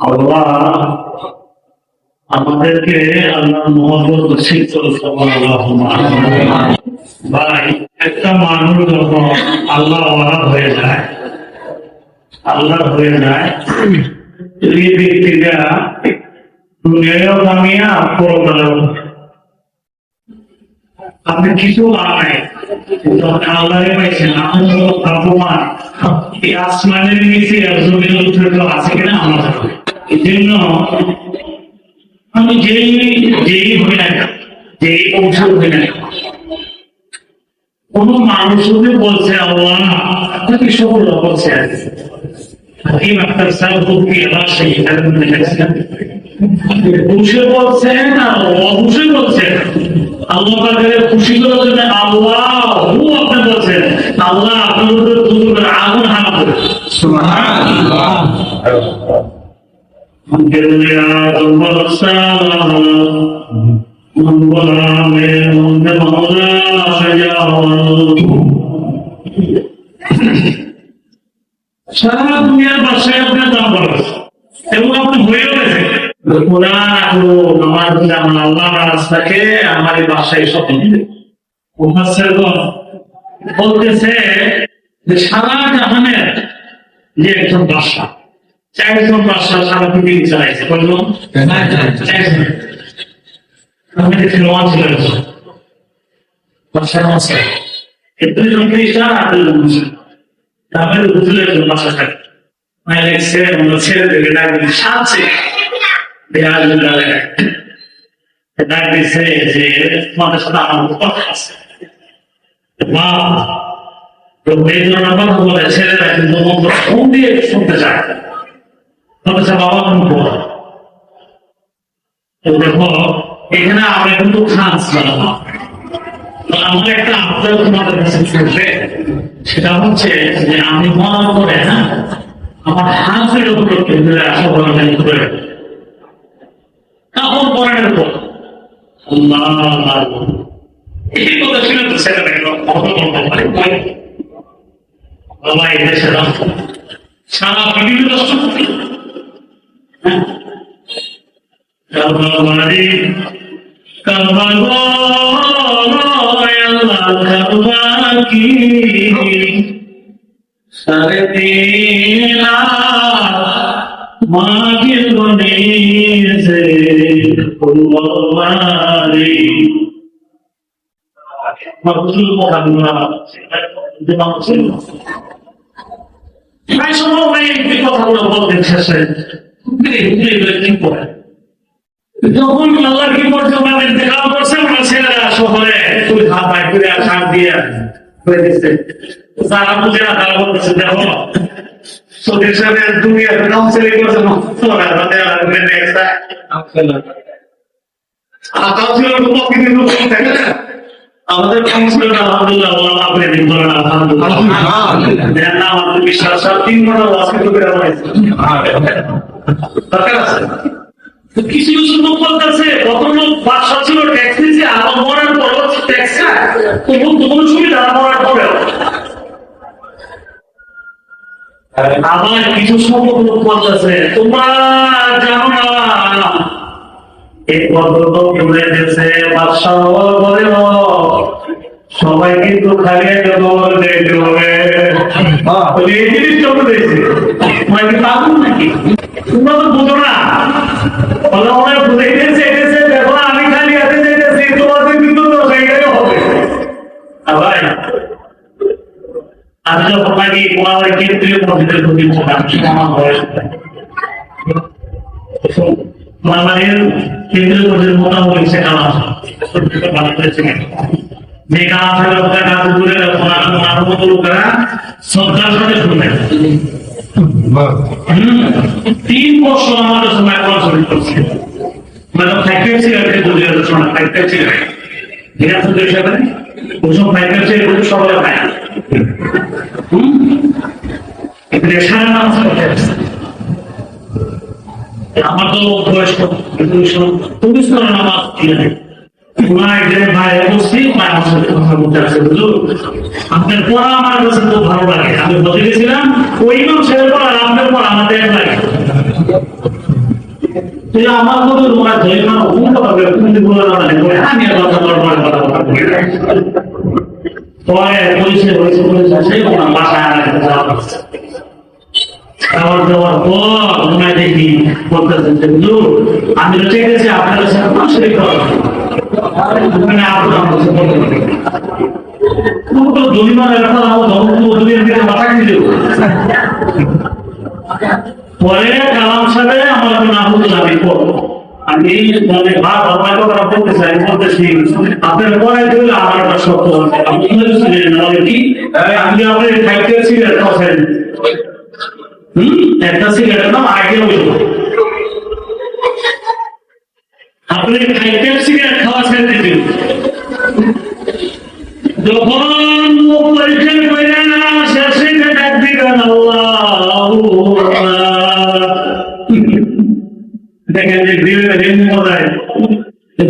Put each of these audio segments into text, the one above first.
আল্লাহ আমাদেরকে আল্লাহ মহব্বত নসিব করুন। ভাই, একটা মানুষ যখন আল্লাহ হয়ে যায়, এই ব্যক্তিটা দুনিয়ায়ও কামিয়া, পরকালেও। আপনি কিছু বানায় আল্লাহ পাইছেন, আপনি ভাগ্যবান। এই আসমানের নিচে জমির উপরে তো আছে কিনা আমার। এই জন্য আমি যেই হই না, যেই অংশ হই না, কোন মানুষ যদি বলছে আল্লাহ আপনাকে সফল বলছে, হাকিম আক্তার সাহেব কি আবার সেই খুশি বলছেন আর অবশ্যই বলছেন আল্লাহ পাকের খুশি করার জন্য আল্লাহ আপনি বলছেন আল্লাহ আপনার উপরে দুজনের আগুন হারাম করে। সুবহানাল্লাহ। সারা দুনিয়ার বাসায় আপনার দাম বলা এবং আপনি হয়ে গেছে আমার আল্লাহ রাস্তাকে আমার এই বাসায় স্বপ্ন দিবে। বলতেছে যে সারা জাহানের যে একজন বাদশা, 4 জন বাদশা সারা পৃথিবী চালাইছে। বললো 4 জন আমি খেলোয়াড় ছিলেন বাদশার মাসে 2 জন খ্রিস্টান আর 2 জন মুসলিম। তারপরে বুঝলে বাসা থাকে ছেড়ে দেবে ডাকবে সাথে ডাক দিচ্ছে যে তোমাদের সাথে আমার কথা আছে। কথা বলে ছেলেরা কিন্তু ফোন দিয়ে শুনতে চায়। বাবা দেখো এখানে আমরা কিন্তু খাস আমার একটা আবদার তোমাদের কাছে করবে, সেটা হচ্ছে যে আমি মনে করে আমার হাতের উপর আশা করে কাপড় পরানোর পর এই কথা শুনে তো সেটা বাবা এই দেশে সারা পৃথিবী কি 3.5 লাখ মাগির গণেছে ফুলবাড়ি মাগজুল মোহাম্মদ কথাগুলো বলতে শেষে যখন আল্লাহ কি করছে ওনাদের দেখা করছে, ওনার ছেলেরা শহরে হাত বাইর করে সার দিয়ে হয়ে দিচ্ছে। তারা বুঝে না, তারা বলতেছে দেখো সৌদির সাথে দুনিয়ার কাউন্সিলিং করছে আমাদের কাউন্সিলর আলহামদুলিল্লাহ আপনি দিন বলেন আলহামদুলিল্লাহ আমাদের বিশ্বাস 3 ঘন্টা ওয়াসিত করে দরকার আছে। কিছু কিছু লোক বলতেছে কত লোক বাদশা ছিল ট্যাক্স দিচ্ছে, আবার মরার পর ট্যাক্স তখন সুবিধা মরার পরেও। আবার কিছু সংখ্যক লোক বলতেছে তোমরা জানো না এই পদ্ধত ঘুরে গেছে বাদশা বলে সবাই কিন্তু খালি দেখতে হবে এই জিনিস চলতে দিয়েছে নাকি তোমরা তো বুঝো না বুঝে গেছে দেখো আমি খালি হাতে যেতেছি তোমাদের কিন্তু তো সেইটাই হবে। ভাই আমি যখন নাকি কেন্দ্রীয় মসজিদের প্রতি আমার বয়স মামারের কেন্দ্রীয় মসজিদের মোটামুটি সে কালা ভালো করেছে যে কালা কাজ করে মতো লোকেরা শ্রদ্ধার সাথে শুনবে। 3 বছর আমাদের সময় পড়াশোনা করছে মানে ফ্যাক্টরি সিগারেটের দুনিয়ার শোনা ফ্যাক্টরি সিগারেট ঠিক আছে হিসাবে ওইসব ফ্যাক্টরি সিগারেট সবাই পায় আমার তো বয়স্ক আপনার পড়া আমার কাছে খুব ভালো লাগে। আমি বলে গেছিলাম ওই ছেলে পড়া আপনার পড়া আমাদের লাগে তুই আমার মতো তোমার জরিমানা হুকুম করবে, তুমি বলে না আমি আর কথা বলবো পরে পুলিশে সেই কোনো বাসায় খাবার দেওয়ার পর ঘুমায় দেখি বলতেছেন যে হুজুর আমি তো চেয়েছি আপনাদের সাথে পাশে জরিমানার কথা মাথা কিনে দেবো। পরে কালাম সাহেব আমার না হতো আমি আমি মানে বলতে চাই বলতেছি আপনার পড়াই দিলে আমার একটা শক্ত আপনি কি আমি আপনার খাইতে সিগারেট খাওয়াছেন একটা সিগারেট নাম আগে আপনি খাইতে সিগারেট খাওয়াছেন দিদি যখন মুখ পরীক্ষা করে না শেষে ডাক দিবেন আল্লাহু দেখেন যে গৃহের মজায়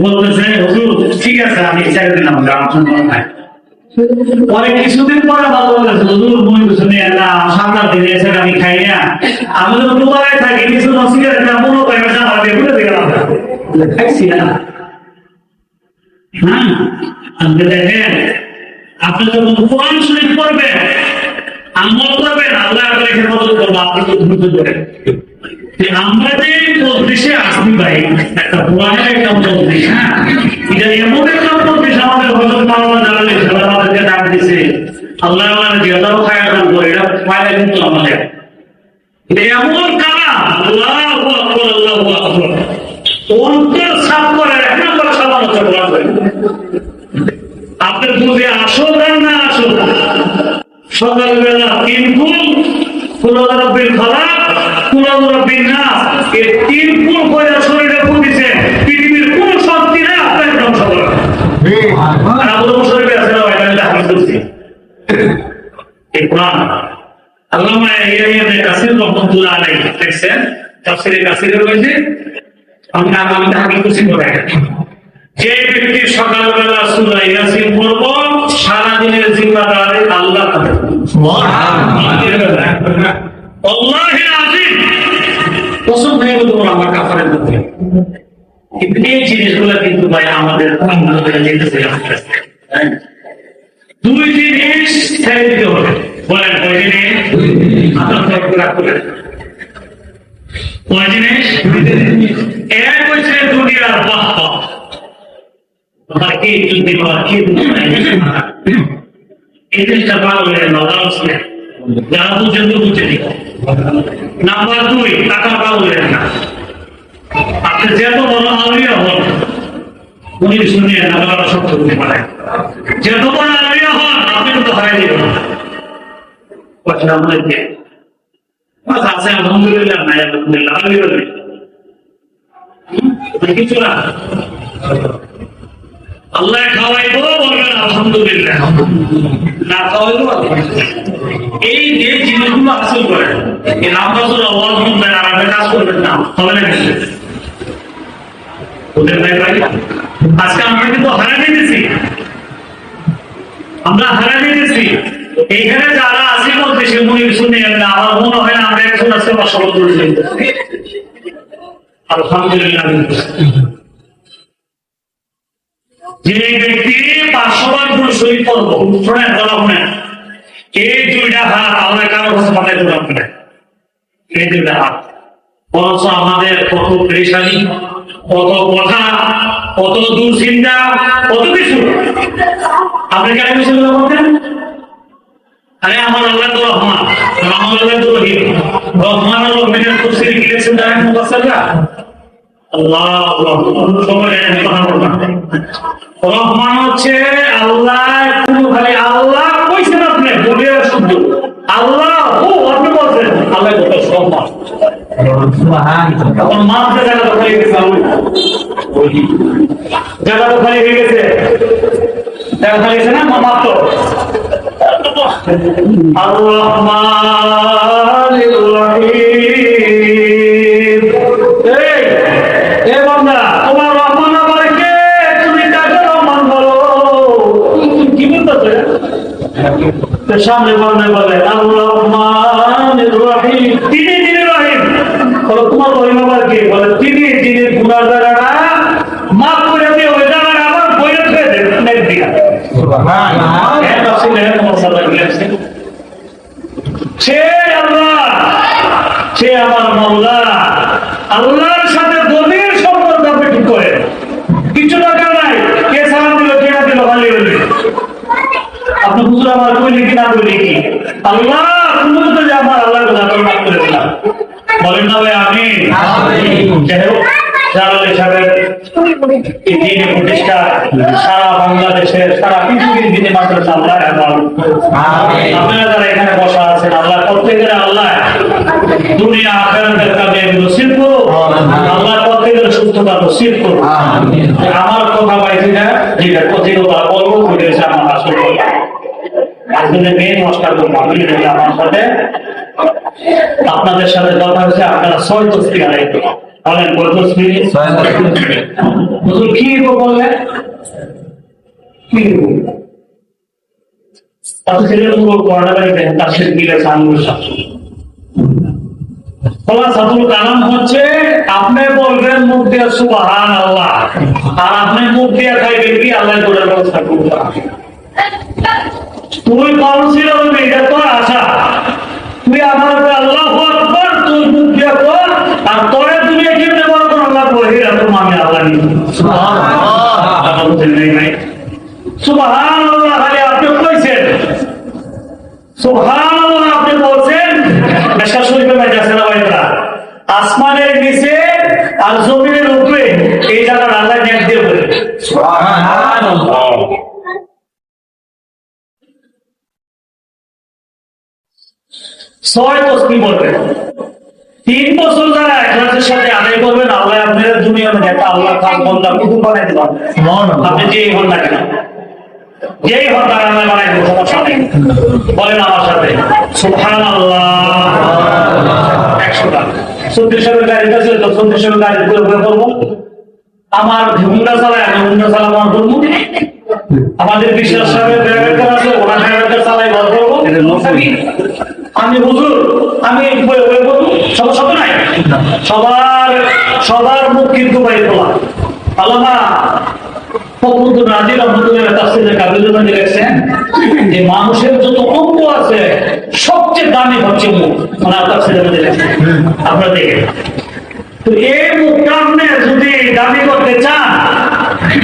বলতেছে হুজুর ঠিক আছে আমি ছেড়ে দিলাম পরে কিছুদিন পরে ভালো বলেছে হুজুর মনে কিছু নিয়ে না সামনের দিনে এসে আমি খাই না আমি যখন দুবারে থাকি কিছু নসিকের একটা মনে করে আমার দিয়ে ভুলে দিলাম খাইছি না। হ্যাঁ আপনি দেখেন আপনি যখন কোরআন শরীফ পড়বেন আমল করবেন আল্লাহ আপনাকে মদত করবো আপনি তো ধৈর্য ধরে আমরা যে মজলিসে আসি ভাই একটা কোরআনের একটা মজলিস, হ্যাঁ এটা এমন একটা মজলিস আমাদের হযরত মাওলানা জালালী সাহেব আমাদেরকে ডাক দিয়েছে আল্লাহ আমাদের জিয়াদাও খায়রাত করে এটা ফায়দা কিন্তু আমাদের এটা এমন কালাম আল্লাহু আকবার আল্লাহু আকবার অন্তর সাফ করে এক নম্বর সমালোচনা করে আপনার বুঝে আসো না আসো সকালবেলা তিন ফুল কুলাউরাব্বিল ফালাক কুলাউরাব্বিন নাস এই তিন ফুল করে শরীরে ফুল দিছে পৃথিবীর কোন শক্তি না আপনার ধ্বংস করে আর আবু শরীফে আছে না এটা হাদিস করছি এই কোরআন আল্লামা ইবনে কাসির রাহমাতুল্লাহ আলাইহি দেখছেন তাফসীরে কাসিরে রয়েছে আমি হাদিস করছি করে যে ব্যক্তি সকালবেলা সূরা ইয়াসিন পড়ব সারা দিনের জিম্মাদারি আল্লাহ তাআলা সুবহানাল্লাহ আল্লাহু আযীম কসম করে বলবো আমার কাফারের মধ্যে কিন্তু এই জিনিসগুলো কিন্তু ভাই আমাদের আমাদের যেতেছে দুই জিনিস ছেড়ে দিতে হবে বলেন কয় জিনিস আপনারা সব করে কয় জিনিস এক হচ্ছে দুনিয়ার বাহবা Pakai itu dipakai itu sebab oleh orang Islam. Jangan tu jendu jadi. Nombor 2 taka boleh na. Apa jatuh orang awliya hon. Muni sunia negara satu tu mana. Jatuh orang awliya hon, apa itu hari ini. Macam mana dia? Masa saya alhamdulillah, naya alhamdulillah awliya. Begitu lah. আল্লাহ খাওয়াইবো বলবেন আলহামদুলিল্লাহ, না খাওয়াইবো এই যে জিনিসগুলো হাসিল করেন এই নামাজের আওয়াজ শুনবেন আর আপনি কাজ করবেন না হবে না কিছু ওদের নাই ভাই। আজকে আমরা কিন্তু হারিয়ে দিয়েছি, আমরা হারিয়ে দিয়েছি। এইখানে যারা আছে বলতে সে মনে শুনে না আমার মনে হয় না আমরা একজন আজকে বসবাস করেছি আলহামদুলিল্লাহ। যে ব্যক্তি 500 বার শহীদ করব শোনেন বলা শুনেন এই দুইটা হাত আল্লাহ কারো কাছে পাঠাই দেবেন আপনার এই দুইটা হাত বরঞ্চ আমাদের কত পরেশানি কত কথা কত দুশ্চিন্তা কত কিছু আপনি কেন কিছু বলতেন আরে আমার আল্লাহ তো রহমান আমার আল্লাহ তো রহিম রহমান ও রহিমের তাফসীর লিখেছেন দাঁড়ান মুফাসসিররা আল্লাহ সবাই কথা বলবেন। রহমান হচ্ছে আল্লাহ, শুধু খালি আল্লাহ কইছেন আপনি বলে শুদ্ধ আল্লাহ ও আপনি বলছেন আল্লাহ কত সম্মান এখন মাঝে জায়গা তো খালি গেছে জায়গা তো খালি হয়ে গেছে জায়গা খালি গেছে না মাত্র আর-রহমানির রহিম। এই বান্দা তোমার রহমান আবার কে? তুমি কাকে রহমান বলো? কি বলতেছে সামনে বলনে বলে আর-রহমানির রহিম, তিনি রহিম বলো। তোমার রহিম আবার কে? বলে তিনি গুনার জায়গাটা মাফ করে দিয়ে ওই জায়গাটা আবার বইয়ে ফেলে দেন দিয়া সে আল্লাহ, সে আমার মাওলা। আল্লাহর সাথে গভীর সম্পর্ক আপনি ঠিক করে কিছু টাকা নাই, কে সালাম দিল কে না দিল ভালো হইলে আপনি হুজুর আমার কইলে কি না কইলে কি আল্লাহ তুমি তো যে আমার আল্লাহর কথা মাফ করে দিলাম, বলেন না ভাই আমি যাই হোক জালাল সাহেবের এই দিনে প্রতিষ্ঠা সারা বাংলাদেশের সারা পৃথিবীর দিনে মাদ্রাসা আল্লাহ আপনারা যারা এখানে বসা আছেন আল্লাহ প্রত্যেকের আল্লাহ দুনিয়া আখিরাতের কাজে নসিব করো, আল্লাহ প্রত্যেকের সুস্থতা নসিব করো। আমার কথা পাইছি না যেটা প্রতিটা বলবো করেছে আমার আসল কথা আজকে মেয়ে নমস্কার করবো আমি আমার সাথে আপনাদের সাথে কথা হয়েছে আপনারা 6 তসবি আদায় করুন। বলেন কত তসবি? 6 তসবি। হুজুর কি বললেন? কি তাফসীরের পুরো কোরআনে দেখেন তাফসীর মিলে সামনে সামনে খোলাসাতুল কালাম হচ্ছে আপনি বলবেন মুখ দিয়ে সুবহানাল্লাহ আর আপনি মুখ দিয়ে খাইবেন কি আল্লাহ করে ব্যবস্থা করবে। তুই কাউন্সিলর হবি এটা তোর আশা, তুই আমার আল্লাহু আকবার তুই মুখ দিয়ে কর আর তোরে তুমি কেমনে বড় করে আল্লাহ বলে এত মানে আল্লাহ নি সুবহানাল্লাহ। সুবহানাল্লাহ খালি আপনি কইছেন সুবহানাল্লাহ আপনি বলছেন মেশকা শরীফে বাইতেছে না বাইতরা আসমানের নিচে আর জমিনের উপরে এই জায়গা আল্লাহ নেট দিয়ে বলে সুবহানাল্লাহ। 6 তসবিহ বলবেন 3 বছর যারা ইখলাসের সাথে আদায় করবেন আল্লাহ আপনাদের দুনিয়ার মধ্যে একটা আল্লাহ খান বন্দা কুতুব বানাই দিবেন। আপনি যেই হন না কেন যেই হন তারা আল্লাহ বানাই দিবেন সমস্যা নেই। বলেন আমার সাথে সুবহানাল্লাহ 100 বার। 34 গাড়িটা ছিল তো 34 গাড়ি করে করবো আমার হুন্ডা চালায় আমি হুন্ডা চালাবো আমার করবো আমাদের বিশ্বাস সাহেবের ড্রাইভার আছে ওনার ড্রাইভারকে চালাই বল করবো আমি হুজুর আমি সমস্যা তো নাই সবার মুখ কিন্তু বাড়ি তোলা আল্লামা ফখরুদ্দিন রাজি রহমতুল্লাহ তাফসীরে কাবিরুল মধ্যে লিখেছেন যে মানুষের যত অঙ্গ আছে সবচেয়ে দামি হচ্ছে মুখ, ওনার তাফসীরের মধ্যে লিখেছেন আপনারা দেখেন। তো এই মুখটা আপনি যদি দাবি করতে চান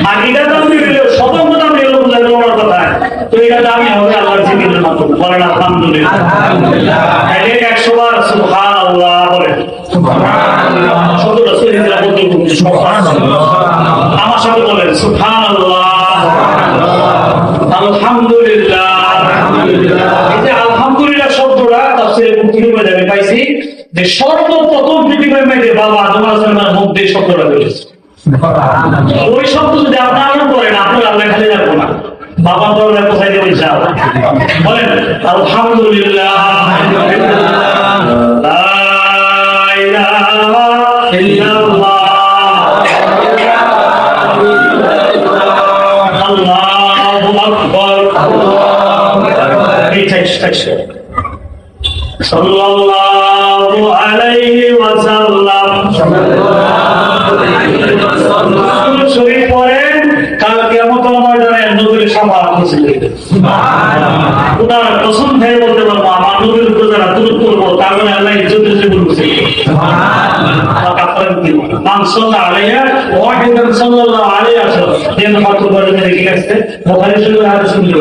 আর এটা দাবি হলে সতর্ক দাবি হলো বোঝার কথা তো এটা দাবি হবে আল্লাহর জিকিরের মাধ্যমে বলেন আলহামদুলিল্লাহ। 100 বার সুবহানাল্লাহ বলেন আমার সাথে বলেন সুবহানাল্লাহ আলহামদুলিল্লাহ। এই যে আলহামদুলিল্লাহ শব্দটা তাফসীরে মুক্তিযুদ্ধে যাবে পাইছি যে সর্বপ্রথম পৃথিবীর মধ্যে বাবা আদম আলাইহিস সালামের মুখ দিয়ে শব্দটা বেরিয়েছে। ওই শব্দ যদি আপনি আমল করেন আপনার আল্লাহ খালি রাখবো না বাবা বলে কোথায় দেবেন ইনশাআল্লাহ। বলেন আলহামদুলিল্লাহ লা ইলাহা ইল্লাল্লাহ আল্লাহু আকবার সাল্লাল্লাহু আলাইহি ওয়াসাল্লাম শরীফ পড়েন কাল কিয়ামতের ময়দানে নবীর শাফাআত হাসিল হবে সুবহানাল্লাহ। খোদার কসম খেয়ে বলতে পারবো আমার নবীর উপর যারা দুরূদ পড়বো তাহলে আল্লাহ ইজ্জতের জীবন বুঝে সুবহানাল্লাহ। মান সাল্লাল্লাহু আলাইহি ওয়াহিদান সাল্লাল্লাহু আলাইহি ওয়াসাল্লাম দেন ফাতুল বাড়িতে রেখে গেছে বুখারী শরীফের হাদিস শুনলে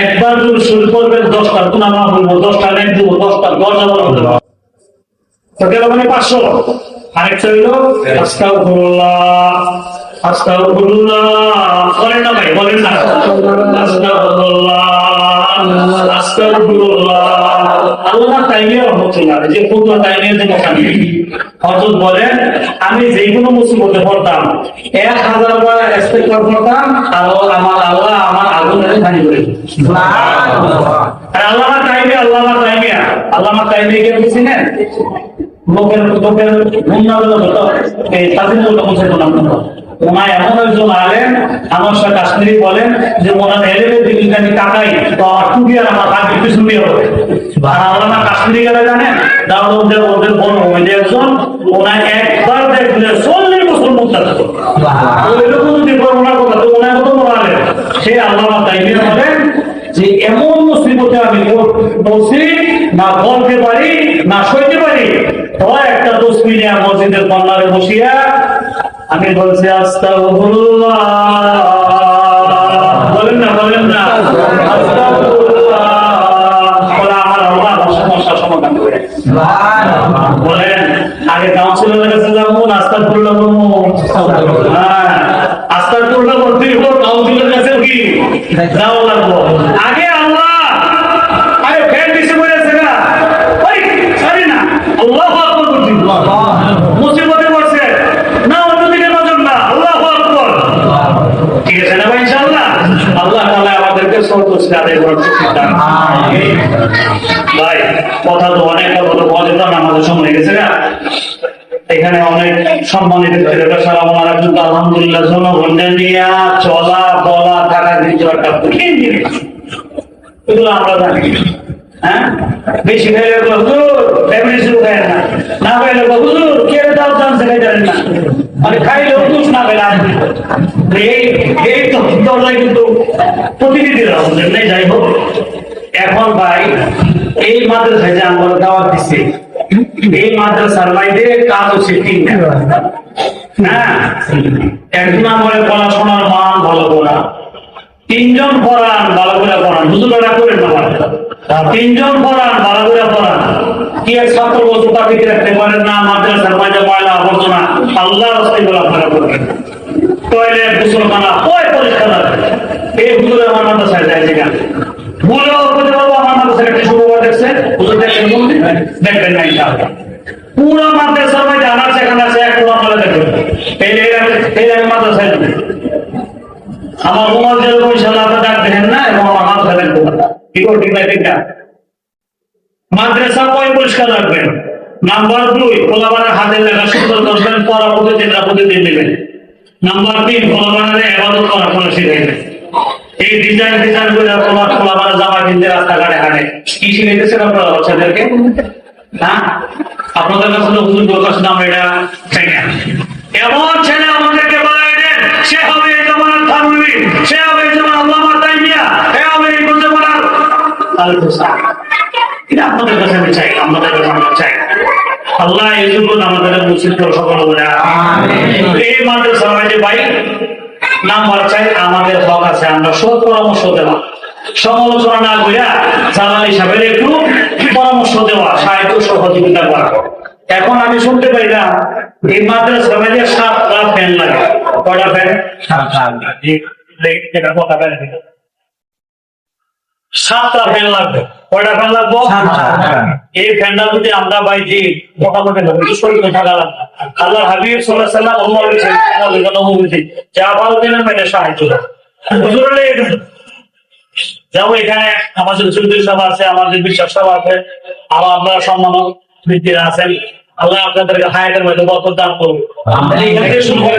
একবার যদি শুরু করবেন 10টা গুনাহ মাফ হলো 10টা নেক দিব 10টা দরজা বন্ধ হবে তো মানে 500 আরেকটা হলো আস্তাগফিরুল্লাহ আস্তাগফিরুল্লাহ বলেন না ভাই বলেন না আস্তাগফিরুল্লাহ আস্তাগফিরুল্লাহ। আল্লাহ তাইলে রহমতুল্লাহ যে ফুতুয়া তাইনের যে কথা হযরত বলেন আমি যে কোনো মুসিবতে পড়তাম 1000 বার ইস্তিগফার করতাম আর আমার আল্লাহ আমার আগুনে পানি করে সুবহানাল্লাহ। আর আল্লাহ তাইমে কে বুঝছেন লোকের লোকের এই তাজিমুল্লাহ পৌঁছাইতো না। ওনায় এমন একজন আলেন, আমার সাথে কাশ্মীরি বলেন যে ওনার এলেমের দিকে আমি তাকাই তো আমার টুপি আর আমার হাত একটু শুনিয়ে হবে। আর আমরা কাশ্মীরি গেলে জানেন দাউদের ওদের বড় হইলে একজন ওনায় একবার দেখলে 40 বছর মুখ থাকতো। ওইরকম যদি ওনার কথা তো ওনার কত বড় আলেন, সে আল্লামা তাইমিয়া বলেন যে এমন মুসিবতে আমি বলছি না বলতে পারি না সইতে পারি, তো একটা তসবিহ নিয়ে মসজিদের কর্নারে বসিয়া আমি বলছি আস্তাগফিরুল্লাহ, বলেন না আস্তাগফিরুল্লাহ, বলে আমার আল্লাহ সমস্যা সমাধান করে। বলেন আগে কাউন্সিলরের কাছে যাবো না আস্তাগফিরুল্লাহ বলবো? হ্যাঁ, আস্তাগফিরুল্লাহ বলতেই হলো, কাউন্সিলরের কাছে কি যাওয়া লাগবো। আগে আল্লাহ আরে ফ্যান দিছে বলেছে না ওই সরি না আল্লাহু আকবার বলছি, মুসিবতে পড়ছে না অন্যদিকে নজর না, আল্লাহু আকবার। ঠিক আছে না ভাই? ইনশাআল্লাহ আল্লাহ তাআলা আমাদেরকে সন্তুষ্ট আদায় করার তৌফিক দান করুন। ভাই কথা তো অনেক হলো, বলে তো আমাদের সময় হয়ে গেছে না। এখানে অনেক সম্মানিত সালামারা, কিন্তু আলহামদুলিল্লাহ জনগণকে নিয়ে চলা বলা থাকা কিন্তু একটা কঠিন জিনিস, এগুলো আমরা জানি। হ্যাঁ, বেশি খাইলে হুজুর ফ্যামিলি শুরু খায় না, না খাইলে হুজুর কে দাও জানছে খাইতেন না, মানে খাইলে হুজুর না খাইলে আসবে এই তো দরজায় কিন্তু প্রতিনিধিরা আমাদের নেই। যাই হোক, এখন ভাই এই মাদ্রাসায় যে আমরা দাওয়াত দিচ্ছি, এই মাদ্রাসার বাইরে কাজ হচ্ছে তিনটা। হ্যাঁ, এক নম্বরে পড়াশোনার মান ভালো করা, 3 জন পড়ান ভালো করে পড়ান, হুজুরেরা করেন না, 3 জন পড়ান ভালো করে পড়ান। কি এক ছাত্র বলতে তাকে রাখতে পারেন না, মাদ্রাসার মাঝে ময়লা আবর্জনা আল্লাহর রাস্তায় গুলো আপনারা করবেন, টয়লেট গোসলখানা ওই পরিষ্কার রাখবেন। এই হুজুরে আমার মাদ্রাসায় যায় যেখানে বলেও বলতে পারবো আমার মাদ্রাসায় একটা শুক্রবার দেখছে, হুজুর দেখেন দেখবেন না ইনশাআল্লাহ। পুরো মাদ্রাসার মধ্যে আনার সেখানে আছে এক আপনারা দেখবেন, এই আমি মাদ্রাসায় আমার উমর যেরকম ইনশাআল্লাহ আপনারা ডাক দেখেন না, এবং আমার মাদ্রাসা দেখবেন কি করে, ঠিক না? ঠিক না? মাদ্রাসা কয় পরিষ্কার রাখবেন। নাম্বার 2, পোলাপানের হাতে লেখা সুন্দর করবেন, পড়া প্রতিদিন নেবেন। নাম্বার 3, পোলাপানের ইবাদত করা শিখাইবেন। এই ডিজাইন করে পোলাপানের জামা কিনতে রাস্তাঘাটে হাঁটে, কি শিখাইতেছেন আপনারা বাচ্চাদেরকে? হ্যাঁ, আপনাদের কাছে হুজুর প্রকাশ নাম এটা চাই না। এমন ছেলে আমাদেরকে বানাই দেন, সে হবে এই জমানার থানভী, সে হবে এই জমানার আল্লামা তাইমিয়া, সে হবে এই জমানার আল-হুসাইন। এটা আপনাদের কাছে আমি চাই, আমাদের কাছে আমরা চাই। আল্লাহ এই জন্য আমাদের মুসিদ সকল বলে এই মাদ্রাসার মাঝে ভাই নাম্বার চাই, আমাদের হক আছে, আমরা সব পরামর্শ দেওয়া, সমালোচনা না করিয়া জালাল হিসাবে একটু পরামর্শ দেওয়া, সাহায্য সহযোগিতা করা। এখন আমি শুনতে পাই না এই মাদ্রাসার মাঝে 7টা ফ্যান লাগে। কয়টা ফ্যান? 7টা ফ্যান লাগবে। কয়টা ফ্যান লাগবে? এই ফ্যানটা যদি আমরা ভাই দিই মোটামুটি শরীরে থাকা লাগবে। আল্লাহ হাবিব সাল্লাল্লাহু আলাইহি ওয়াসাল্লাম বলেছেন যা ভালো দিনের মেনে সাহায্য হুজুরে যাও। এখানে আমাদের চৌধুরী সাহেব আছে, আমাদের বিশ্বাস সাহেব আছে, আবার আপনারা সম্মান বৃত্তিরা আছেন। আল্লাহ আপনাদেরকে হায়াতের মধ্যে বরকত দান করুন। এইখান থেকে শুরু করে